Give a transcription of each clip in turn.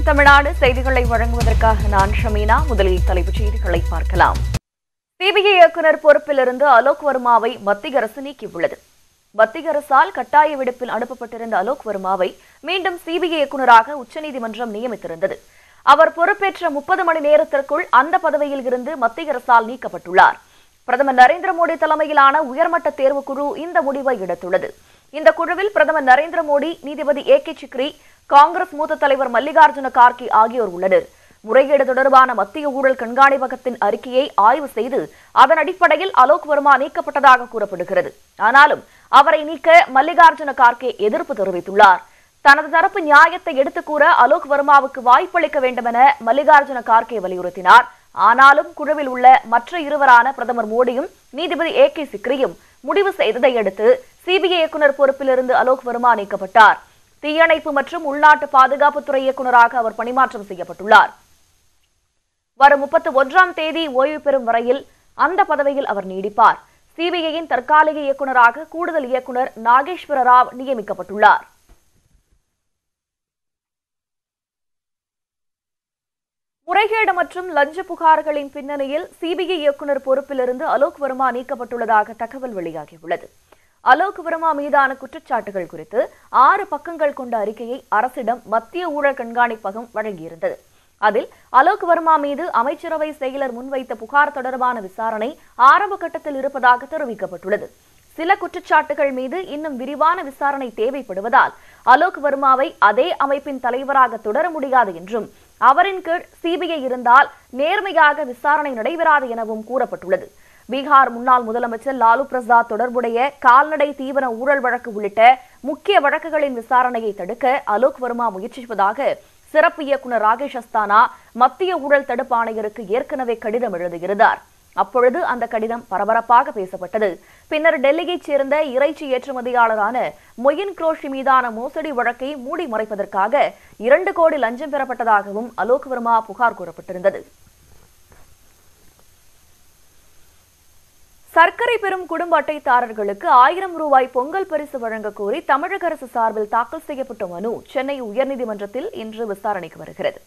தமிழ்நாடு செய்திகளை வழங்குவதற்காக நான் ஷமீனா. முதலில் தலைப்புச் செய்திகளை பார்க்கலாம். சிபிஐ இயக்குநர் பொறுப்பிலிருந்து அலோக் வர்மாவை மத்திய அரசு நீக்கியுள்ளது. மத்திய அரசால் கட்டாய விடுப்பில் அனுப்பப்பட்டிருந்த அலோக் வர்மாவை மீண்டும் சிபிஐ இயக்குநராக உச்சநீதிமன்றம் நியமித்திருந்தது. அவர் பொறுப்பேற்ற 30 மணி நேரத்திற்குள் அந்த பதவியில் இருந்து மத்திய அரசால் நீக்கப்பட்டுள்ளார். பிரதமர் நரேந்திர மோடி தலைமையிலான உயர்மட்ட தேர்வுக்குழு இந்த முடிவை எடுத்துள்ளது. இந்த குழுவில் பிரதமர் நரேந்திர மோடி, நீதிபதி ஏ.கே. சிக்ரி, காங்கிரஸ் மூத்த தலைவர் மல்லிகார்ஜுன கார்கே ஆகியோர் உள்ளனர். முறைகேடு தொடர்பான மத்திய ஊழல் கண்காணிப்பகத்தின் அறிக்கையை ஆய்வு செய்து அதன் அடிப்படையில் அலோக் வர்மா நீக்கப்பட்டதாக கூறப்படுகிறது. ஆனாலும் அவரை நீக்க மல்லிகார்ஜுன கார்கே எதிர்ப்பு தெரிவித்துள்ளார். தனது தரப்பு நியாயத்தை எடுத்துக் கூற அலோக் வர்மாவுக்கு வாய்ப்பளிக்க வேண்டும் என மல்லிகார்ஜுன கார்கே வலியுறுத்தினார். ஆனாலும் குழுவில் உள்ள மற்ற இருவரான பிரதமர் மோடியும் நீதிபதி ஏ.கே. சிக்ரியும் முடிவு செய்ததை அடுத்து சிபிஐ இயக்குநர் பொறுப்பிலிருந்து அலோக் வர்மா நீக்கப்பட்டார். தீயணைப்பு மற்றும் உள்நாட்டு பாதுகாப்புத்துறை இயக்குநராக அவர் பணிமாற்றம் செய்யப்பட்டுள்ளார். வரும் 31ஆம் தேதி ஓய்வு பெறும் வரையில் அந்த பதவியில் அவர் நீடிப்பார். சிபிஐயின் தற்காலிக இயக்குநராக கூடுதல் இயக்குநர் நாகேஸ்வர ராவ் நியமிக்கப்பட்டுள்ளார். முறைகேடு மற்றும் லஞ்ச புகார்களின் பின்னணியில் சிபிஐ இயக்குநர் பொறுப்பிலிருந்து அலோக் வர்மா நீக்கப்பட்டுள்ளதாக தகவல் வெளியாகியுள்ளது. அலோக் வர்மா மீதான குற்றச்சாட்டுகள் குறித்து 6 பக்கங்கள் கொண்ட அறிக்கையை அரசிடம் மத்திய ஊழல் கண்காணிப்பகம் வழங்கியிருந்தது. அதில் அலோக் வர்மா மீது அமைச்சரவை செயலர் முன்வைத்த புகார் தொடர்பான விசாரணை ஆரம்ப கட்டத்தில் இருப்பதாக தெரிவிக்கப்பட்டுள்ளது. சில குற்றச்சாட்டுகள் மீது இன்னும் விரிவான விசாரணை தேவைப்படுவதால் அலோக் வர்மாவை அதே அமைப்பின் தலைவராக தொடர முடியாது என்றும், அவரின் கீழ் சிபிஐ இருந்தால் நேர்மையாக விசாரணை நடைபெறாது எனவும் கூறப்பட்டுள்ளது. பீகார் முன்னாள் முதலமைச்சர் லாலு பிரசாத் தொடர்புடைய கால்நடை தீவன ஊழல் வழக்கு உள்ளிட்ட முக்கிய வழக்குகளின் விசாரணையை தடுக்க அலோக் வர்மா முயற்சிப்பதாக சிறப்பு இயக்குநர் ராகேஷ் அஸ்தானா மத்திய ஊழல் தடுப்பு ஆணையருக்கு ஏற்கனவே கடிதம் எழுதியிருந்தார். அப்பொழுது அந்த கடிதம் பரபரப்பாக பேசப்பட்டது. பின்னர் டெல்லியைச் சேர்ந்த இறைச்சி ஏற்றுமதியாளரான மொயின் குரோஷி மீதான மோசடி வழக்கை மூடி மறைப்பதற்காக 2 கோடி லஞ்சம் பெறப்பட்டதாகவும் அலோக் வர்மா புகார் கூறப்பட்டிருந்தது. சர்க்கரை பெறும் குடும்ப அட்டைதாரர்களுக்கு 1000 ரூபாய் பொங்கல் பரிசு வழங்க கோரி தமிழக அரசு சார்பில் தாக்கல் செய்யப்பட்ட மனு சென்னை உயர்நீதிமன்றத்தில் இன்று விசாரணைக்கு வருகிறது.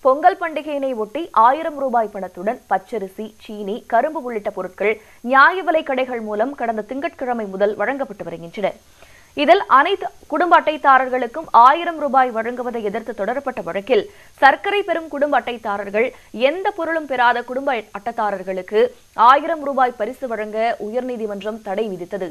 பொங்கல் பண்டிகையினை ஒட்டி 1000 ரூபாய் பணத்துடன் பச்சரிசி, சீனி, கரும்பு உள்ளிட்ட பொருட்கள் நியாய விலை கடைகள் மூலம் கடந்த திங்கட்கிழமை முதல் வழங்கப்பட்டு வருகின்றன. இதில் அனைத்து குடும்ப அட்டைதாரர்களுக்கும் 1000 ரூபாய் வழங்குவதை எதிர்த்து தொடரப்பட்ட வழக்கில் சர்க்கரை பெறும் குடும்ப அட்டைதாரர்கள் எந்த பொருளும் பெறாத குடும்ப அட்டைதாரர்களுக்கு 1000 ரூபாய் பரிசு வழங்க உயர்நீதிமன்றம் தடை விதித்தது.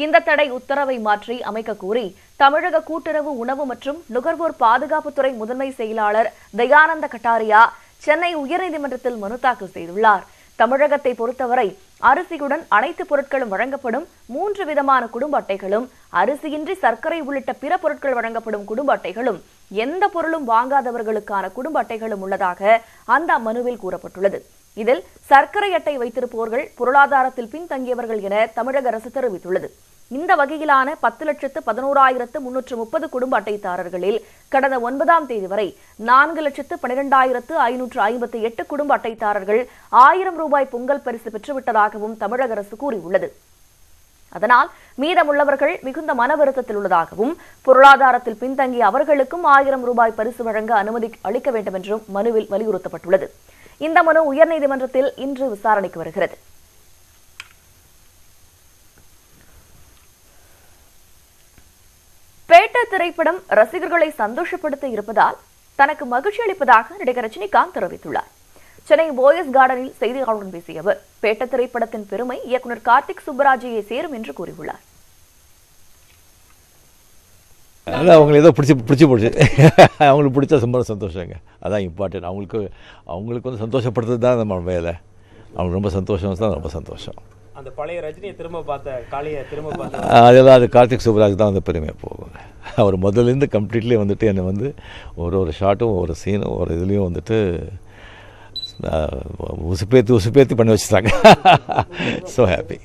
இந்த தடை உத்தரவை மாற்றி அமைக்க கோரி தமிழக கூட்டுறவு, உணவு மற்றும் நுகர்வோர் பாதுகாப்புத்துறை முதன்மை செயலாளர் தயானந்த கட்டாரியா சென்னை உயர்நீதிமன்றத்தில் மனு தாக்கல் செய்துள்ளார். தமிழகத்தை பொறுத்தவரை அரிசியுடன் அனைத்து பொருட்களும் வழங்கப்படும் 3 விதமான குடும்ப அட்டைகளும், அரிசியின்றி சர்க்கரை உள்ளிட்ட பிற பொருட்கள் வழங்கப்படும் குடும்ப அட்டைகளும், எந்த பொருளும் வாங்காதவர்களுக்கான குடும்ப அட்டைகளும் உள்ளதாக அந்த மனுவில் கூறப்பட்டுள்ளது. இதில் சர்க்கரை அட்டை வைத்திருப்பவர்கள் பொருளாதாரத்தில் பின்தங்கியவர்கள் என தமிழக அரசு தெரிவித்துள்ளது. இந்த வகையிலான 10,11,330 குடும்ப அட்டைதாரர்களில் கடந்த 9ஆம் தேதி வரை 4,12,558 குடும்ப அட்டைதாரர்கள் 1000 ரூபாய் பொங்கல் பரிசு பெற்றுவிட்டதாகவும் தமிழக அரசு கூறியுள்ளது. அதனால் மீதமுள்ளவர்கள் மிகுந்த மன வருத்தத்தில் உள்ளதாகவும், பொருளாதாரத்தில் பின்தங்கிய அவர்களுக்கும் 1000 ரூபாய் பரிசு வழங்க அனுமதி அளிக்க வேண்டும் என்றும் மனுவில் வலியுறுத்தப்பட்டுள்ளது. இந்த மனு உயர்நீதிமன்றத்தில் இன்று விசாரணைக்கு வருகிறது. பேட்ட திரைப்படம் ரசிகர்களை சந்தோஷப்படுத்த இருப்பதால் தனக்கு மகிழ்ச்சி அளிப்பதாக நடிகர் ரஜினிகாந்த் தெரிவித்துள்ளார். சென்னை போயஸ் கார்டனில் செய்தியாளருடன் பேசிய அவர், பேட்ட திரைப்படத்தின் பெருமை இயக்குநர் கார்த்திக் சுப்பராஜையை சேரும் என்று கூறியுள்ளார். அதான் அவங்களுக்கு ஏதோ பிடிச்சி அவங்களுக்கு பிடிச்சா ரொம்ப சந்தோஷங்க. அதான் இம்பார்ட்டன்ட். அவங்களுக்கு வந்து சந்தோஷப்படுறது தான் நம்ம வேலை. அவங்களுக்கு ரொம்ப சந்தோஷம் தான், ரொம்ப சந்தோஷம். அந்த பழைய ரஜினியை திரும்ப பார்த்த காளியை திரும்ப பார்த்த அதெல்லாம் அது கார்த்திக் சுப்பராஜ் தான் அந்த பெருமையாக போகுங்க. அவர் முதல்லேருந்து கம்ப்ளீட்லி வந்துட்டு என்னை வந்து ஒரு ஷாட்டும் ஒரு சீனும் ஒரு இதுலேயும் வந்துட்டு உசுப்பேத்தி பண்ணி வச்சுட்டாங்க. So happy.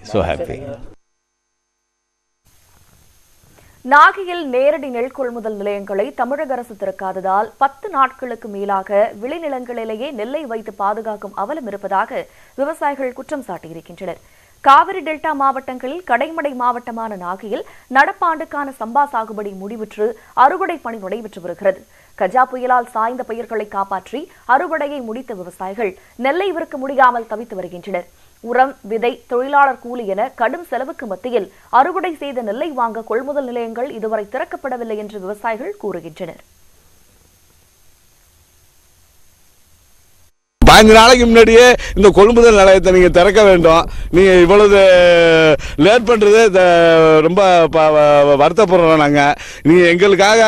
நாகையில் நேரடி நெல் கொள்முதல் நிலையங்களை தமிழக அரசு திறக்காததால் 10 நாட்களுக்கு மேலாக விளைநிலங்களிலேயே நெல்லை வைத்து பாதுகாக்கும் அவலம் இருப்பதாக விவசாயிகள் குற்றம் சாட்டியிருக்கின்றனர். காவிரி டெல்டா மாவட்டங்களில் கடைமடை மாவட்டமான நாகையில் நடப்பாண்டுக்கான சம்பா சாகுபடி முடிவுற்று அறுவடை பணி நடைபெற்று வருகிறது. கஜா புயலால் சாய்ந்த பயிர்களை காப்பாற்றி அறுவடையை முடித்த விவசாயிகள் நெல்லை விற்க முடியாமல் தவித்து வருகின்றனர். உரம், விதை, தொழிலாளர் கூலி என கடும் செலவுக்கு மத்தியில் அறுவடை செய்த நெல்லை வாங்க கொள்முதல் நிலையங்கள் இதுவரை திறக்கப்படவில்லை என்று விவசாயிகள் கூறுகின்றனர். 5 நாளைக்கு முன்னாடியே இந்த கொள்முதல் நிலையத்தை நீங்க திறக்க வேண்டும். நீங்க இவ்வளவு லேட் பண்றது ரொம்ப வருத்தப்படுறோம். நாங்க நீங்க எங்களுக்காக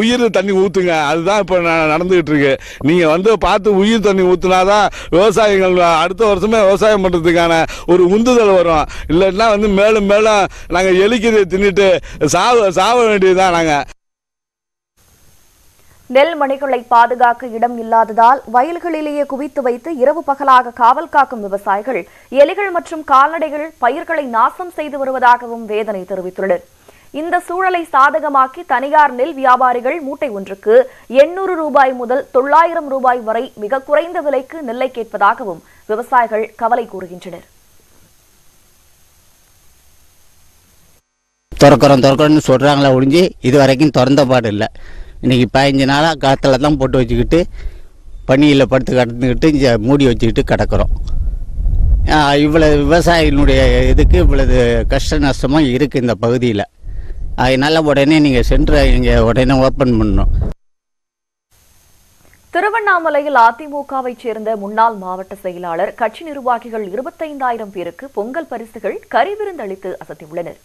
உயிர் தண்ணி ஊத்துங்க, அதுதான் இப்ப நடந்துகிட்டு இருக்கு. நீங்க பார்த்து உயிர் தண்ணி ஊத்துனாதான் விவசாயிகள் அடுத்த வருஷமே விவசாயம் பண்றதுக்கான ஒரு உந்துதல் வரும். இல்லைன்னா மேலும் மேலும் நாங்க எலிக்கிறதை தின்னுட்டு சாவ வேண்டியதுதான். நாங்க நெல் மணிகளை பாதுகாக்க இடம் இல்லாததால் வயல்களிலேயே குவித்து வைத்து இரவு பகலாக காவல் காக்கும் விவசாயிகள் எலிகள் மற்றும் கால்நடைகள் பயிர்களை நாசம் செய்து வருவதாகவும் வேதனை தெரிவித்துள்ளனர். இந்த சூழலை சாதகமாக்கி தனியார் நெல் வியாபாரிகள் மூட்டை ஒன்றுக்கு 800 ரூபாய் முதல் 900 ரூபாய் வரை மிக குறைந்த விலைக்கு நெல்லை கேட்பதாகவும் விவசாயிகள் கவலை கூறுகின்றனர். திறக்கிறோன்னு சொல்றாங்களா ஒழிஞ்சு இது வரைக்கும் திறந்த பாடு இல்லை. இன்னைக்கு 15 நாளாக காற்றுல தான் போட்டு வச்சுக்கிட்டு பனியில் படுத்து கடந்துக்கிட்டு இங்கே மூடி வச்சுக்கிட்டு கிடக்கிறோம். இவ்வளவு விவசாயினுடைய இதுக்கு இவ்வளவு கஷ்ட நஷ்டமாக இருக்குது இந்த பகுதியில். அதனால உடனே நீங்கள் சென்டரை இங்கே உடனே ஓப்பன் பண்ணணும். திருவண்ணாமலையில் அதிமுகவை சேர்ந்த முன்னாள் மாவட்ட செயலாளர், கட்சி நிர்வாகிகள் 25,000 பேருக்கு பொங்கல் பரிசுகள் கறிவிருந்தளித்து அசத்தியுள்ளனர்.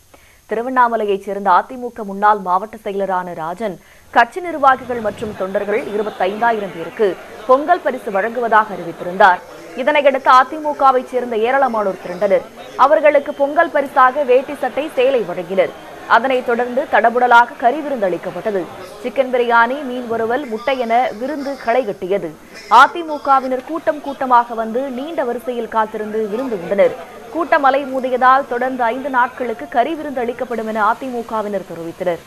திருவண்ணாமலையைச் சேர்ந்த அதிமுக முன்னாள் மாவட்ட செயலரான ராஜன் கட்சி நிர்வாகிகள் மற்றும் தொண்டர்கள் 25,000 பேருக்கு பொங்கல் பரிசு வழங்குவதாக அறிவித்திருந்தார். இதனையடுத்து அதிமுகவை சேர்ந்த ஏராளமானோர் திரண்டனர். அவர்களுக்கு பொங்கல் பரிசாக வேட்டி, சட்டை, சேலை வழங்கினர். அதனைத் தொடர்ந்து தடபுடலாக கறி விருந்து அளிக்கப்பட்டது. சிக்கன் பிரியாணி, மீன் வறுவல், முட்டை என விருந்து களை கட்டியது. அதிமுகவினர் கூட்டமாக வந்து நீண்ட வரிசையில் காத்திருந்து விருந்து உண்டனர். கூட்டம் அலை மோதியதால் தொடர்ந்து 5 நாட்களுக்கு கறி விருந்து அளிக்கப்படும் என அதிமுகவினர் தெரிவித்தனர்.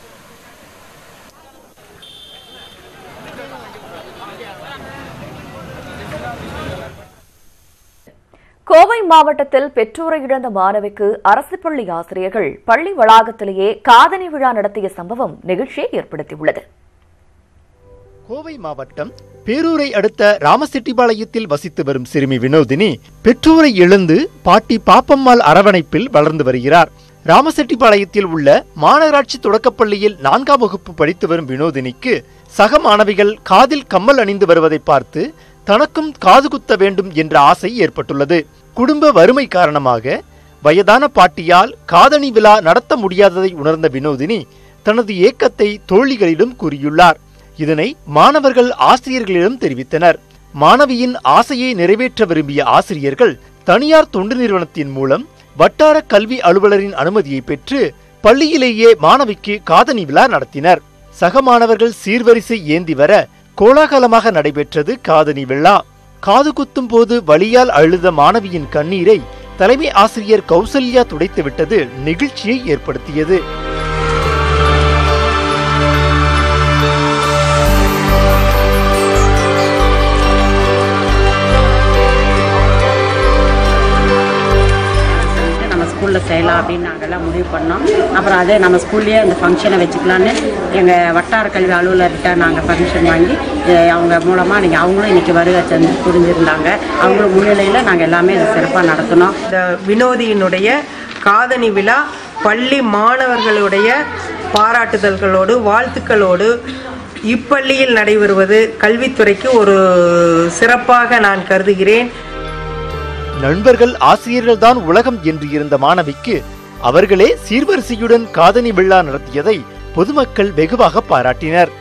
கோவை மாவட்டத்தில் பெற்றோரை இழந்த மாணவிக்கு அரசு பள்ளி ஆசிரியர்கள் பள்ளி வளாகத்திலேயே காதணி விழா நடத்திய சம்பவம் நெகிழ்ச்சியை ஏற்படுத்தியுள்ளது. கோவை மாவட்டம் பேரூரை அடுத்த ராமசெட்டிபாளையத்தில் வசித்து வரும் சிறுமி வினோதினி பெற்றோரை இழந்து பாட்டி பாப்பம்மாள் அரவணைப்பில் வளர்ந்து வருகிறார். ராமசெட்டிபாளையத்தில் உள்ள மாநகராட்சி தொடக்கப்பள்ளியில் 4ஆம் வகுப்பு படித்து வரும் வினோதினிக்கு சக மாணவிகள் காதில் கம்மல் அணிந்து வருவதை பார்த்து தனக்கும் காது குத்த வேண்டும் என்ற ஆசை ஏற்பட்டுள்ளது. குடும்ப வறுமை காரணமாக வயதான பாட்டியால் காதணி விழா நடத்த முடியாததை உணர்ந்த வினோதினி தனது ஏக்கத்தை தோழிகளிடம் கூறியுள்ளார். இதனை மாணவர்கள் ஆசிரியர்களிடம் தெரிவித்தனர். மாணவியின் ஆசையை நிறைவேற்ற விரும்பிய ஆசிரியர்கள் தனியார் தொண்டு நிறுவனத்தின் மூலம் வட்டார கல்வி அலுவலரின் அனுமதியை பெற்று பள்ளியிலேயே மாணவிக்கு காதணி விழா நடத்தினர். சக மாணவர்கள் சீர்வரிசை ஏந்தி வர கோலாகலமாக நடைபெற்றது காதணி விழா. காது குத்தும் போது வலியால் அழுத மாணவியின் கண்ணீரை தலைமை ஆசிரியர் கௌசல்யா துடைத்துவிட்டது நெகிழ்ச்சியை ஏற்படுத்தியது. ஸ்கூலில் செய்யலாம் அப்படின்னு நாங்கள்லாம் முடிவு பண்ணோம். அப்புறம் அதே நம்ம ஸ்கூல்லேயே இந்த ஃபங்க்ஷனை வச்சுக்கலான்னு எங்கள் வட்டார கல்வி அலுவலர்கிட்ட நாங்கள் பர்மிஷன் வாங்கி அவங்க மூலமாக நீங்கள் அவங்களும் இன்றைக்கி வருகை செஞ்சு புரிஞ்சுருந்தாங்க. அவங்களும் முன்னிலையில் நாங்கள் எல்லாமே இதை சிறப்பாக நடத்தினோம். இந்த வினோதியினுடைய காதணி விழா பள்ளி மாணவர்களுடைய பாராட்டுதல்களோடு வாழ்த்துக்களோடு இப்பள்ளியில் நடைபெறுவது கல்வித்துறைக்கு ஒரு சிறப்பாக நான் கருதுகிறேன். நண்பர்கள் ஆசிரியர்கள் தான் உலகம் என்று இருந்த மாணவிக்கு அவர்களே சீர்வரிசையுடன் காதணி விழா நடத்தியதை பொதுமக்கள் வெகுவாக பாராட்டினர்.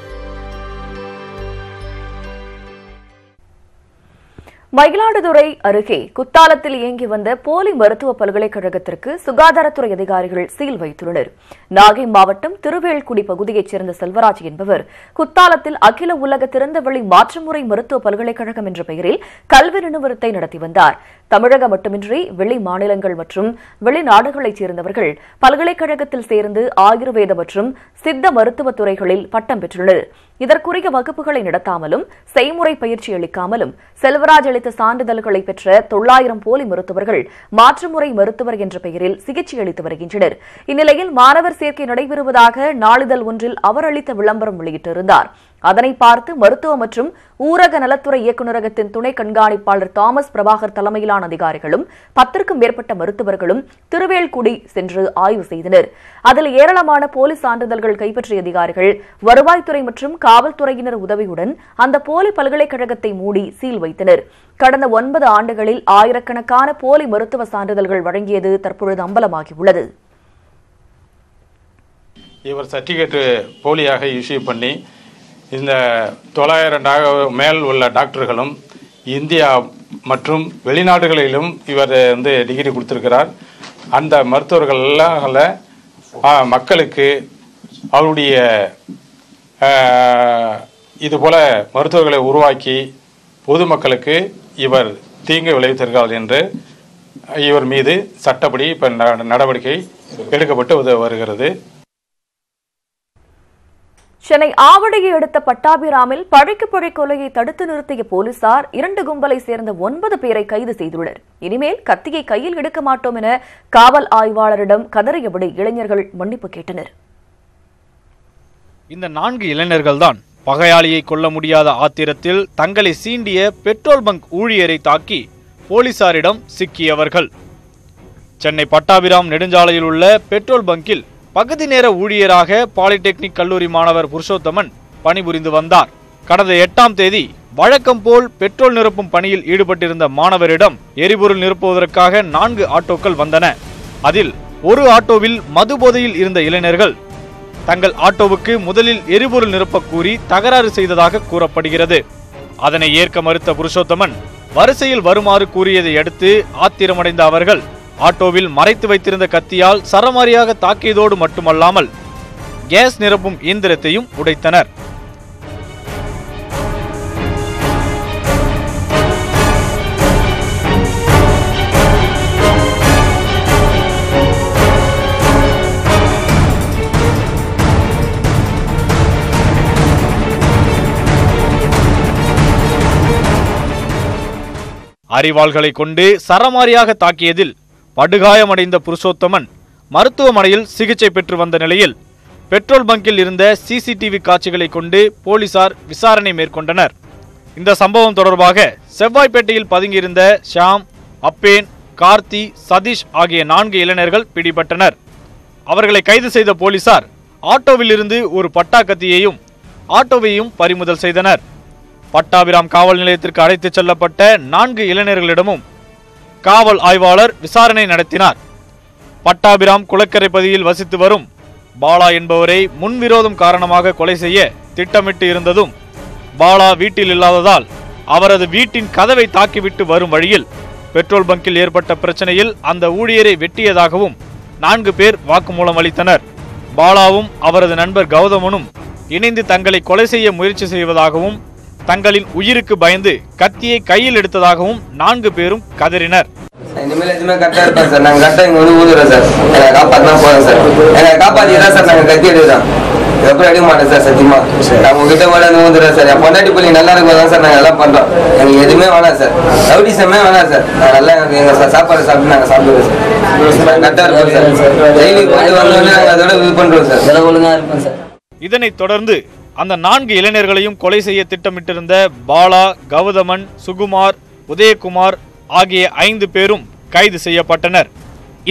மயிலாடுதுறை அருகே குத்தாலத்தில் இயங்கி வந்த போலி மருத்துவ பல்கலைக்கழகத்திற்கு சுகாதாரத்துறை அதிகாரிகள் சீல் வைத்துள்ளனர். நாகை மாவட்டம் திருவேல்குடி பகுதியைச் சேர்ந்த செல்வராஜ் என்பவர் குத்தாலத்தில் அகில உலக திறந்தவெளி மாற்றுமுறை மருத்துவ பல்கலைக்கழகம் என்ற பெயரில் கல்வி நிறுவனத்தை நடத்தி வந்தார். தமிழகம் மட்டுமின்றி வெளி மாநிலங்கள் மற்றும் வெளிநாடுகளைச் சேர்ந்தவர்கள் பல்கலைக்கழகத்தில் சேர்ந்து ஆயுர்வேத மற்றும் சித்த மருத்துவ துறைகளில் பட்டம் பெற்றுள்ளனர். இதற்குரிய வகுப்புகளை நடத்தாமலும் செய்முறை பயிற்சி அளிக்காமலும் செல்வராஜ் அளித்த சான்றிதழ்களை பெற்ற 900 போலி மருத்துவர்கள் மாற்றுமுறை மருத்துவர் என்ற பெயரில் சிகிச்சை அளித்து வருகின்றனர். இந்நிலையில் மாணவர் சேர்க்கை நடைபெறுவதாக நாளிதழ் ஒன்றில் அவர் அளித்த விளம்பரம் வெளியிட்டிருந்தார். அதனை பார்த்து மருத்துவ மற்றும் ஊரக நலத்துறை இயக்குநரகத்தின் துணை கண்காணிப்பாளர் தாமஸ் பிரபாகர் தலைமையிலான அதிகாரிகளும் 10க்கும் மேற்பட்ட மருத்துவர்களும் திருவேல்குடி சென்று ஆய்வு செய்தனர். அதில் ஏராளமான போலி சான்றிதழ்கள் கைப்பற்றிய அதிகாரிகள் வருவாய்த்துறை மற்றும் காவல்துறையினர் உதவியுடன் அந்த போலி பல்கலைக்கழகத்தை மூடி சீல் வைத்தனர். கடந்த 9 ஆண்டுகளில் ஆயிரக்கணக்கான போலி மருத்துவ சான்றிதழ்கள் வழங்கியது தற்பொழுது அம்பலமாகியுள்ளது. இவர் சர்டிஃபிகேட் போலியாக இஷ்யூ பண்ணி இந்த 900 மேல் உள்ள டாக்டர்களும் இந்தியா மற்றும் வெளிநாடுகளிலும் இவர் டிகிரி கொடுத்திருக்கிறார். அந்த மருத்துவர்கள் எல்லாம் மக்களுக்கு அவருடைய இதுபோல மருத்துவர்களை உருவாக்கி பொதுமக்களுக்கு இவர் தீங்கு விளைவித்திருக்கிறார் என்று இவர் மீது சட்டப்படி இப்போ நடவடிக்கை எடுக்கப்பட்டு வருகிறது. சென்னை ஆவடியை அடுத்த பட்டாபிராமில் பழிக்கு பழி கொலையை தடுத்து நிறுத்திய போலீசார் 2 கும்பலை சேர்ந்த 9 பேரை கைது செய்துள்ளனர். இனிமேல் கத்தியை கையில் எடுக்க மாட்டோம் என காவல் ஆய்வாளரிடம் கதறியபடி இளைஞர்கள் மன்னிப்பு கேட்டனர். இந்த 4 இளைஞர்கள்தான் பகையாளியை கொல்ல முடியாத ஆத்திரத்தில் தங்களை சீண்டிய பெட்ரோல் பங்க் ஊழியரை தாக்கி போலீசாரிடம் சிக்கியவர்கள். சென்னை பட்டாபிராம் நெடுஞ்சாலையில் உள்ள பெட்ரோல் பங்கில் பகுதி நேர ஊழியராக பாலிடெக்னிக் கல்லூரி மாணவர் புருஷோத்தமன் பணிபுரிந்து வந்தார். கடந்த 8ஆம் தேதி வழக்கம் போல் பெட்ரோல் நிரப்பும் பணியில் ஈடுபட்டிருந்த மாணவரிடம் எரிபொருள் நிரப்புவதற்காக 4 ஆட்டோக்கள் வந்தன. அதில் ஒரு ஆட்டோவில் மது போதையில் இருந்த இளைஞர்கள் தங்கள் ஆட்டோவுக்கு முதலில் எரிபொருள் நிரப்ப கூறி தகராறு செய்ததாக கூறப்படுகிறது. அதனை ஏற்க மறுத்த புருஷோத்தமன் வரிசையில் வருமாறு கூறியதை அடுத்து ஆத்திரமடைந்த அவர்கள் ஆட்டோவில் மறைத்து வைத்திருந்த கத்தியால் சரமாரியாக தாக்கியதோடு மட்டுமல்லாமல் கேஸ் நிரப்பும் இயந்திரத்தையும் உடைத்தனர். அரிவாள்களை கொண்டு சரமாரியாக தாக்கியதில் படுகாயமடைந்த புருஷோத்தமன் மருத்துவமனையில் சிகிச்சை பெற்று வந்த நிலையில் பெட்ரோல் பங்கில் இருந்த சிசிடிவி காட்சிகளை கொண்டு போலீசார் விசாரணை மேற்கொண்டனர். இந்த சம்பவம் தொடர்பாக செவ்வாய்ப்பேட்டையில் பதுங்கியிருந்த ஷாம், அப்பேன், கார்த்தி, சதீஷ் ஆகிய 4 இளைஞர்கள் பிடிபட்டனர். அவர்களை கைது செய்த போலீசார் ஆட்டோவில் இருந்து ஒரு பட்டா கத்தியையும் ஆட்டோவையும் பறிமுதல் செய்தனர். பட்டாபிராம் காவல் நிலையத்திற்கு அழைத்துச் செல்லப்பட்ட 4 இளைஞர்களிடமும் காவல் ஆய்வாளர் விசாரணை நடத்தினார். பட்டாபிராம் குளக்கரை பகுதியில் வசித்து வரும் பாலா என்பவரை முன்விரோதம் காரணமாக கொலை செய்ய திட்டமிட்டு இருந்ததும் பாலா வீட்டில் இல்லாததால் அவரது வீட்டின் கதவை தாக்கிவிட்டு வரும் வழியில் பெட்ரோல் பங்கில் ஏற்பட்ட பிரச்சனையில் அந்த ஊழியரை வெட்டியதாகவும் 4 பேர் வாக்குமூலம் அளித்தனர். பாலாவும் அவரது நண்பர் கௌதமனும் இணைந்து தங்களை கொலை செய்ய முயற்சி செய்வதாகவும் தங்களின் உயிருக்கு பயந்து கத்தியை கையில் எடுத்ததாகவும் 4 பேரும் கதறினர். இனிமேல் எதுவுமே கரெக்டா இருப்பேன் சார். நாங்க கரெக்டா இங்க ஊதுறோம் சார். எங்களை காப்பாத்தினா போறோம் சார். எங்களை காப்பாத்திதான் சார் நாங்க கத்தி எடுக்கிறோம். எப்படி எடுக்க மாட்டேன் சார் சத்தியமா. நாங்க உங்ககிட்ட கூட ஊதுறோம் சார். என் பொண்டாட்டி பிள்ளை நல்லா இருக்கும் சார் நாங்க எல்லாம் பண்றோம். எங்களுக்கு எதுவுமே வேணாம் சார். ரவுடிசமே வேணாம் சார். நாங்க நல்லா எங்க சாப்பாடு சாப்பிட்டு நாங்க சாப்பிடுவோம் சார். கரெக்டா இருப்போம் சார். டெய்லி போயிட்டு வந்தோடனே நாங்க அதோட இது பண்றோம் சார். ஒழுங்கா இருப்போம் சார். இதனைத் தொடர்ந்து அந்த 4 இளைஞர்களையும் கொலை செய்ய திட்டமிட்டிருந்த பாலா, கௌதமன், சுகுமார், உதயகுமார் ஆகிய 5 பேரும் கைது செய்யப்பட்டனர்.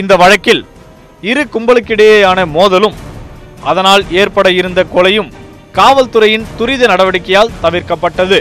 இந்த வழக்கில் இரு கும்பலுக்கிடையேயான மோதலும் அதனால் ஏற்பட இருந்த கொலையும் காவல்துறையின் துரித நடவடிக்கையால் தவிர்க்கப்பட்டது.